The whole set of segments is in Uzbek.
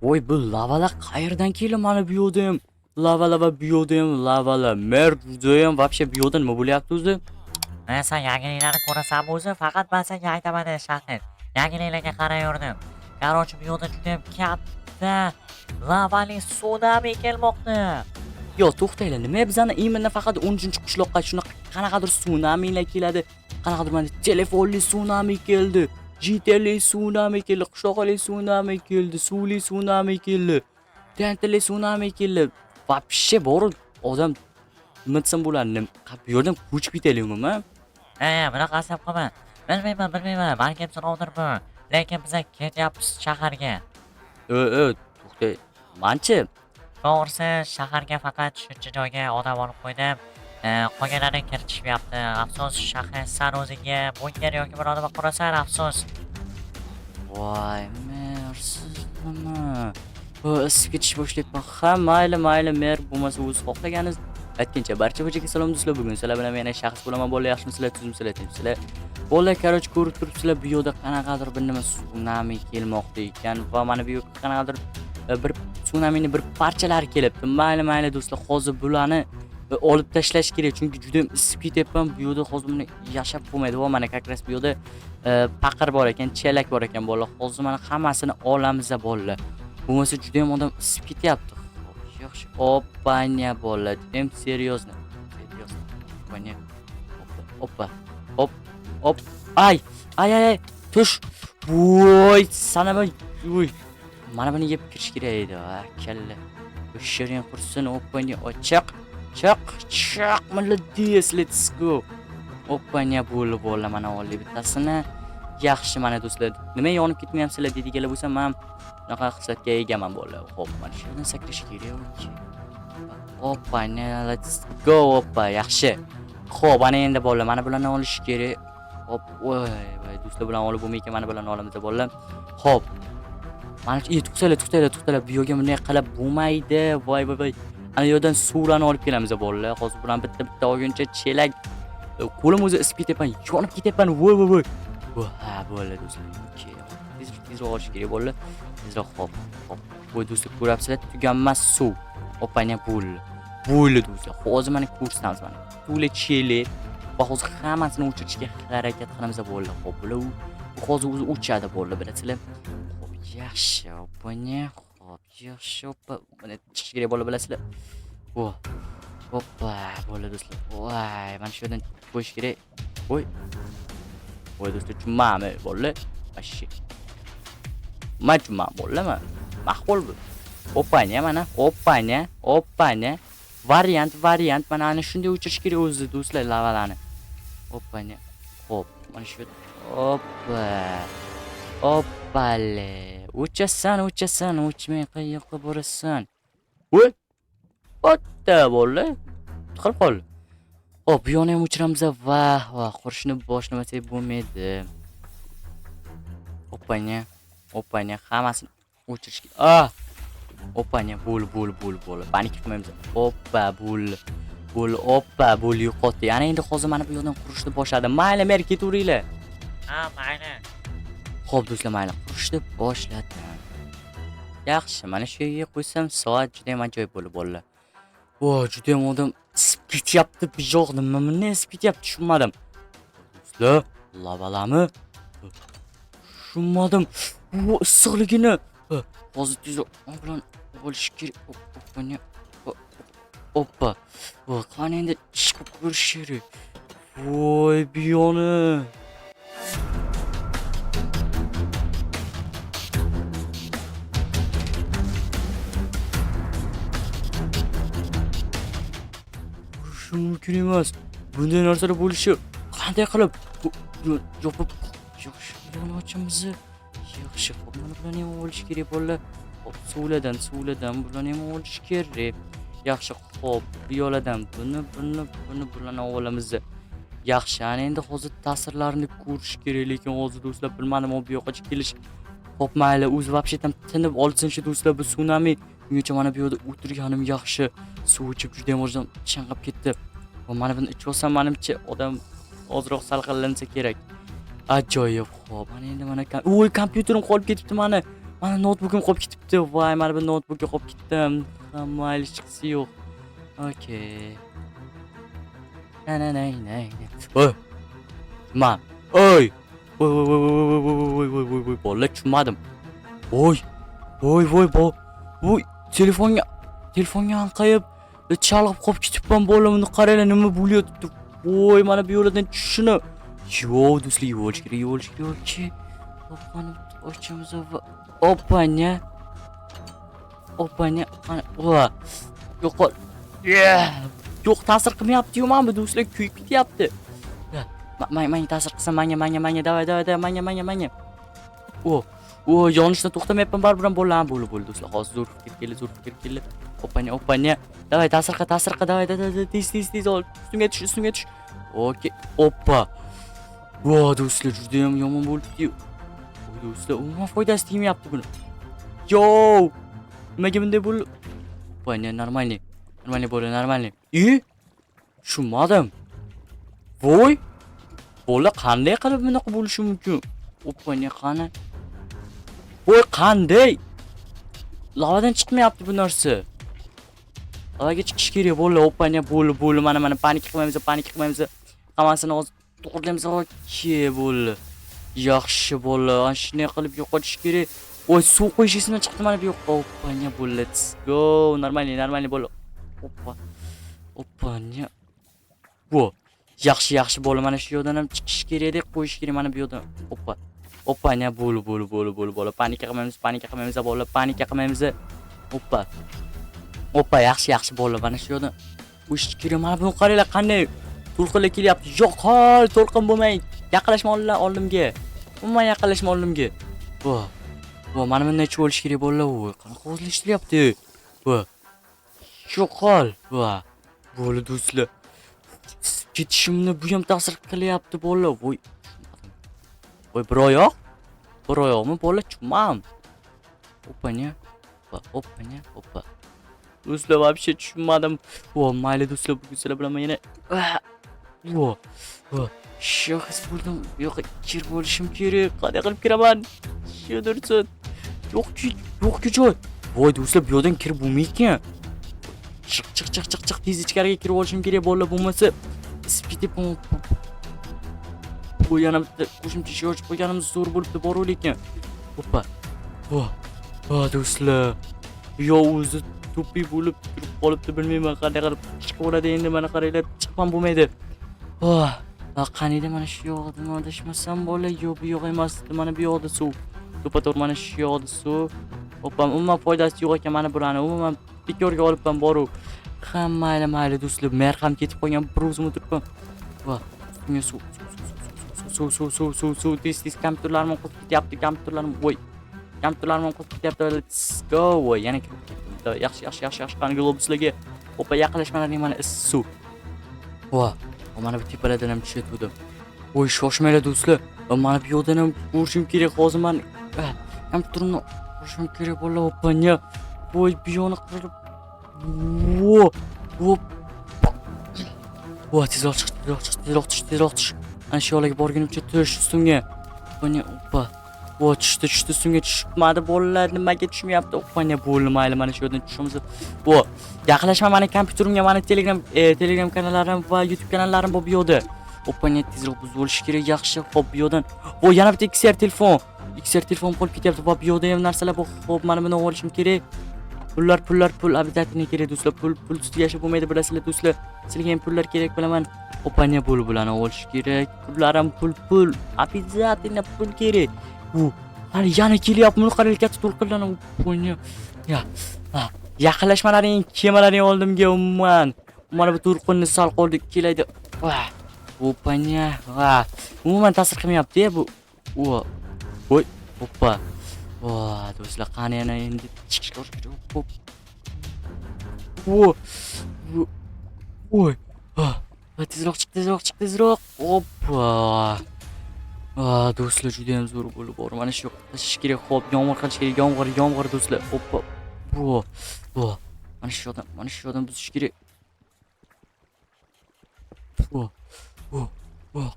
Voy bu lavalar qayerdan keldi mana bu yerda ham? Lava bu yerda ham lavalar. Mer judayam вообще bu yerda nima bo'lyapti o'zi? Sen yangiliklarni ko'rasanmi o'zi? Faqat men senga aytaman Shahid. Yangiliklarga qarayverdim. Qarochi bu yo'lda juda ham katta lavali sunami kelmoqda. Yo to'xtanglar, nima bizani imенно faqat 10-qishloqqa shunaqa qanaqadir sunamilar keladi. Qanaqadir mana telefonli sunami keldi. JTli sunami keldi, qishloqli sunami keldi, suvli sunami keldi. Tentli sunami keldi. Вообще bor odam nima desam bo'ladi? Bu yerdan ko'chib ketaylikmi, ha? Bunaqasi ham qilma. Bilmayman. Balkim sinovdir bu. Lekin biz ketyapmiz shaharga. To'xta. Manchi? To'g'risi, shaharga faqat shuncha joyga odam olib qo'ydim. Qolganlari kiritishmayapti. Afsus, shahar san o'zingga bunker yoki bir odam qurasan, afsus. Voy, mersizmi? Bu isib ketish boshlayapman. Ha, mayli, mer bo'lmasa o'zi xohlaganingiz aytgancha barchaga salom do'stlar. Bugun sizlar bilan men shaxs bo'laman. Bolalar yaxshimisizlar, tuzmisizlar, tinchsizlar. Bolalar, qarochi ko'rib turibsizlar, bu yerda qanaqadir bir nima sunami kelmoqda ekan va mana bu yerga qanaqadir bir sunamining bir parchalari kelibdi. Mayli do'stlar, hozir bularni olib tashlash kerak, chunki juda ham isib ketyapman. Bu yerda hozir buni yashab bo'lmaydi. Va mana kakras bu yerda paqir bor ekan, chelak bor ekan bolalar. Hozir mana hammasini olamiz bolalar. Bo'lmasa juda ham odam isib ketyapti. Yaxshi. Oppanya bolalar, juda ham seriozno. Oppanya. Oppa. Hop. Ay. Tush. Voy, sana bu. Uy. Mana buni yeb kirish kerak edi. Kalla. O'shiring qursin, oppanya ochiq. Chaq. Молодец, let's go. Oppanya bo'lib bolalar, mana oldi bittasini. Yaxshi mana do'stlar. Nima yonib ketmayapsizlar deydiganlar bo'lsa, men bunaqa xislatga egaman bolalar. Xo'p, mana shu yerdan sakrash kerak. Oppanya, let's go. Oppa, yaxshi. Xo'p, ana endi bolalar, mana bularni olish kerak. Hop, voy, do'stlar bilan olib bo'lmaydi, mana bularni olamiz bolalar. Xo'p. Mana to'xtanglar. Bu yerga bunday qilib bo'lmaydi. Voy. Ana yerdan suvlarni olib kelamiz bolalar. Hozir bilan bitta olguncha chelak. Qo'lim o'zi isib ketyapman, yonib ketyapman. Voy. Ha, bolalar do'stlar. Tezroq olish kerak bolalar. Tezroq hop. Voy do'stlar, ko'ryapsizlar, tuganmas suv. Oppanya bo'ldi do'stlar. Hozir mana ko'rsatamiz mana. To'la chelak. Va hozir hammasini o'chirishga harakat qilamiz bolalar. Xo'p, bular hozir o'zi o'chadi bolalar, bilasizlar. Xo'p, yaxshi, oppanya. Yaxshi, oppa. Mana chiqish kerak bolalar, bilasizlar. Hoppa, bolalar do'stlar. Voy, mana shu yerdan qo'yish kerak. Voy do'stlar, tushunmaymi bolalar? Ashi. Majma bo'ladimi? Maqbul bu. Oppanya mana, oppanya. Variant mana ana shunday o'chirish kerak o'zi do'stlar lavalarni. Oppanya. Xo'p, mana shu oppale. O'chasan, o'chmay qayoqqa borasan? Voy! Otta bolalar. Tiqilib qoldi. Xo'p, bu yoni ham o'chiramiz va qurishni boshlamasak bo'lmaydi. Oppanya hammasini o'chirish kerak. Oppanya bo'l. Panika qilmaymiz. Oppa bo'l yo'qotdi. Ana endi hozir mana bu yerdan qurishni boshladi. Mayli, mer ketaveringlar. Mayli. Xo'p do'stlar, mayli, qurishni boshladim. Yaxshi, mana shu yerga qo'ysam soat juda ham ajoyib bo'lib bolalar. Juda ham odam isib ketyapti. Bu yoq nima isib ketyapti, tushunmadim. Do'stlar, lavalarmi? Tushunmadim. Bu issiqligini. Hozir tezroq bilan olish kerak. Oppa. Qani endi chiqib ko'rish kerak. Voy, bu yoni. Shu mumkin emas. Bunday narsalar bo'lishi qanday qilib yopib yaxshi yo'lni ochamiz. Yaxshi, xo'p, mana bularni ham olish kerak bolalar. Xo'p, suvlardan bularni ham olish kerak. Yaxshi, xo'p, bu yo'ladan bularni olamiz. Yaxshi, ana endi hozir ta'sirlarini ko'rish kerak, lekin hozir do'stlar bilmadim bu yoqqa kelish. Xo'p, mayli, o'zi вообще tam tinib olsin-chi do'stlar, bu sunami. Bungacha mana bu yerda o'tirganim yaxshi. Suv ichib juda ham o'zim chanqab ketdi. Va mana buni ichib olsam, menimcha odam ozroq salqinlansa kerak. Ajoyib. Xo'p, mana endi kompyuterim qolib ketibdi mana. Mana notebookim qolib ketibdi. Voy, mana bu notebookga qolib ketdim. Mayli, chiqisi yo'q. Okay. Nay. Oy. Man. Oy. Voy. Bolalar tushunmadim. Voy. Voy, telefonga anqayib chalg'ib qolib ketibman. Bola buni qaranglar, nima bo'lyapti? Voy, mana bu yo'ldan tushishini. Yo'q, do'stlar, yo'lchi. To'planib ochamiz va opanya. Va yo'qol. Yo'q, ta'sir qilmayapti-yu, mana bu do'stlar kuyib ketyapti. Menga ta'sir qilsa, menga, davay, menga. Yonishdan to'xtamayapman, baribir bo'laman, bo'ldi do'stlar. Hozir zo'r fikr keldi. Opanya. Davay, ta'sir qil, davay, tez ol. Ustunga tush. Okay, oppa. Do'stlar, juda ham yomon bo'ldi-yu. Do'stlar, umuman foydasi tegmayapti buni. Yo! Nimaga bunday bo'ldi? Opanya, normalniy bo'ldi. Tushunmadim. Voy! Bola qanday qilib bunaqa bo'lishi mumkin? Opanya, qani? Voy, qanday? Lavadan chiqmayapti bu narsa. Lavaga chiqish kerak bo'ldi. Opanya, bo'ldi. Mana panika qilmaymiz. Hammasini hozir to'g'rilaymiz. Okay, bo'ldi. Yaxshi bo'ldi. Ana shunday qilib yo'qotish kerak. Voy, suv qo'yish esimdan chiqdi mana bu yoqqa. Opanya, bo'ldi. Let's go. Normalniy bo'ldi. Opanya. Vo. Yaxshi bo'ldi. Mana shu yo'ldan ham chiqish kerak deb qo'yish kerak mana bu yo'ldan. Opanya, bo'ldi. Panika qilmaymiz, bo'ldi. Panika qilmaymiz. Oppa, yaxshi bo'ldi. Mana shu yo'ldan qo'yish kerak. Mana buni qaranglar, qanday to'lqinlar kelyapti. Yo'qol, to'lqin bo'lmang. Yaqinlashma oldimga. Umuman yaqinlashma oldimga. Vo, mana bunday bo'lish kerak bo'ldi. Voy, qanaqa o'zlashtiryapti. Yo'qol. Bo'ldi do'stlar. Ketishimni bu ham ta'sir qilyapti bola. Voy, bir oyoqmi bola, tushunmam. Opanya. Do'stlar, вообще tushunmadim. Mayli do'stlar, bugun sizlar bilan men yana shaxs bo'ldim. Yo'q, kir bo'lishim kerak. Qanday qilib kiraman? Yo'dirsin. Yo'q joy. Voy do'stlar, bu yerdan kirib bo'lmaydi-ku. Chiq, tez ichkariga kirib olishim kerak bo'la, bo'lmasa spitib bu yana bitta qo'shimcha ish ochib qo'yganimiz zo'r bo'libdi, borur ekan. Oppa. Do'stlar. O'zi to'piy bo'lib turib qolibdi, bilmayman qanday qilib chiqaveradi endi. Mana qaranglar, chiqmam bo'lmaydi. Qaniydi mana shu yoqda adashmasam bo'la. Yo'q, bu yoq emas. Mana bu yoqda suv. To'pato'g'ri mana shu yoqda suv. Oppa, umuman foydasi yo'q ekan mana bularni. Umuman bekorga olibman boru. Mayli do'stlar, mer ham ketib qolgan, bir o'zim o'tiribman. Unga suv. Tez kompyuterlarim qolib ketyapti, kompyuterlarim qolib ketyapti. Let's go. Yana kirib ketdi. Yaxshi. Qani globuslarga oppa yaqinlashmalaring mana suv. Mana bu tepalardan ham tushayotgandim. Shoshmanglar do'stlar. Mana bu yoqdan ham ko'rishim kerak. Hozir men kompyuterimni ko'rishim kerak bo'la. Opanya. Bu yoqni qirib. Tezroq chiq. Ana shu yoqlarga borgunimcha tush ustimga. Oppa. Tushdi ustimga tushmadi bolalar, nimaga tushmayapti? Opanya, bo'ldi, mayli, mana shu yerdan tushamiz. Yaqinlashma mani kompyuterimga, mani Telegram kanallarim va YouTube kanallarim bor bu yoqda. Opanya, tezroq buzib olish kerak. Yaxshi, xo'p, bu yoqdan. Yana bitta XR telefon qolib ketyapti. Va bu yoqda ham narsalar bor. Xo'p, mana buni olishim kerak. Pul обязательно kerak do'stlar. Pul ustida yashab bo'lmaydi, bilasizlar do'stlar. Sizlarga ham pullar kerak bilaman. Opanya, bularni olish kerak. Pullarim pul. Обязательно pul kerak. Hali yana kelyapti. Buni qarang, katta to'lqinlarni. Opanya. Yaqinlashmalaring, kemalaring oldimga umuman. Mana bu to'lqinni sal qoldik kelaydi. Opanya. Umuman ta'sir qilmayapti bu. Oppa. Do'stlar, qani yana endi chiqishga kerak. Tezroq chiq. Oppa. Do'stlar, juda ham zo'r bo'lib bor. Mana shu yoqqa tashish kerak. Xo'p, yomg'ir qilish kerak. Yomg'ir do'stlar. Oppa. Mana shu yoqdan buzish kerak.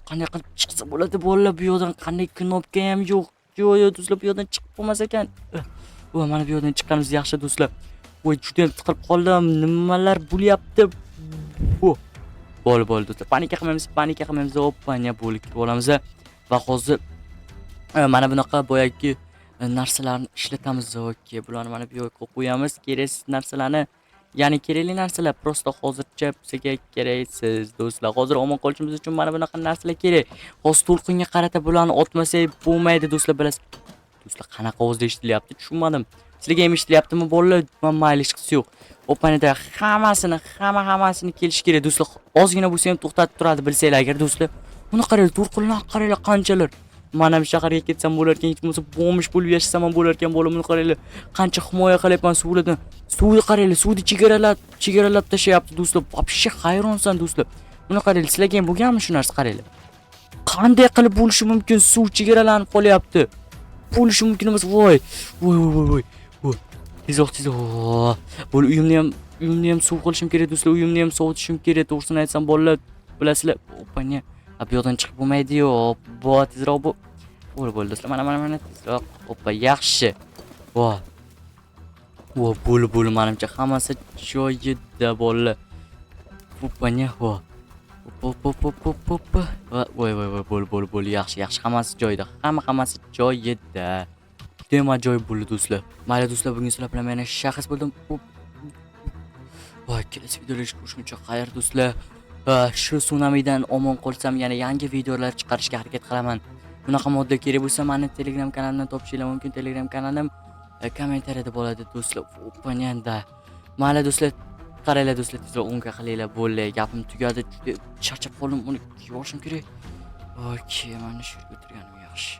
Qanday qilib chiqsa bo'ladi bolalar, bu yoqdan qanday knopka ham yo'q. yo'q do'stlar, bu yerdan chiqib bo'lmas ekan. Voy, mana bu yerdan chiqqanimiz yaxshi do'stlar. Voy, juda ham tiqilib qoldim. Nimalar bo'lyapti? Bo'ldi do'stlar. Panika qilmaymiz. Oppanya bo'lib kirib olamiz va hozir mana bunaqa boyagi narsalarni ishlatamiz. Okey, bularni mana bu yoqqa qo'yamiz. Keraksiz narsalarni, ya'ni kerakli narsalar prosta hozircha bizga keraksiz do'stlar. Hozir omon qolishimiz uchun mana bunaqa narsalar kerak. Hozir to'lqinga qarata bularni otmasak bo'lmaydi do'stlar, bilasiz. Do'stlar, qanaqa ovozda eshitilyapti tushunmadim. Sizlarga ham eshitilyaptimi bolalar? Men mayli hech qisi yo'q. Oppanida hammasini kelish kerak do'stlar. Ozgina bo'lsa ham to'xtatib turadi, bilsanglar agar do'stlar. Buni qaranglar, to'lqinlar qaranglar qanchalar. Mana bu shaharga ketsam bo'lar ekan, hech bo'lmasa bo'mish bo'lib yashasam ham bo'lar ekan, bolamni qaranglar. Qancha himoya qilyapman suvlardan. Suvni qaranglar, suvni chegaralab tashyapti do'stlar. Вообще hayronsan do'stlar. Buni qaranglar, sizlarga ham bo'lganmi shu narsa, qaranglar. Qanday qilib bo'lishi mumkin? Suv chegaralanib qolyapti. Bo'lishi mumkin emas. Voy. Tezroq. Bo'l, uyimni ham suv qilishim kerak do'stlar. Uyimni ham sovutishim kerak. To'g'risini aytsam bolalar, bilasizlar, opanya. Bu yerdan chiqib bo'lmaydi-yu. Tezroq bu. Bo'ldi do'stlar. Mana tezroq. Oppa, yaxshi. Bo'l, menimcha hammasi joyida bolalar. Opanya, Bo'l, yaxshi, hammasi joyida. Hammasi joyida. Juda ham ajoyib bo'ldi do'stlar. Mayli do'stlar, bugun sizlar bilan men shaxs bo'ldim. Voy, kelasi videoda ko'rishguncha xayr do'stlar. Shu sunamidan omon qolsam, yana yangi videolar chiqarishga harakat qilaman. Bunaqa modda kerak bo'lsa, meni Telegram kanalimdan topishingiz mumkin. Telegram kanalim kommentariyada bo'ladi do'stlar. Opanyanda. Mayli do'stlar, qaranglar do'stlar, tezroq o'nga qilinglar, bo'ldi. Gapim tugadi. Juda charchab qoldim, uni yuvishim kerak. Okey, mana shu yerga o'tirganim yaxshi.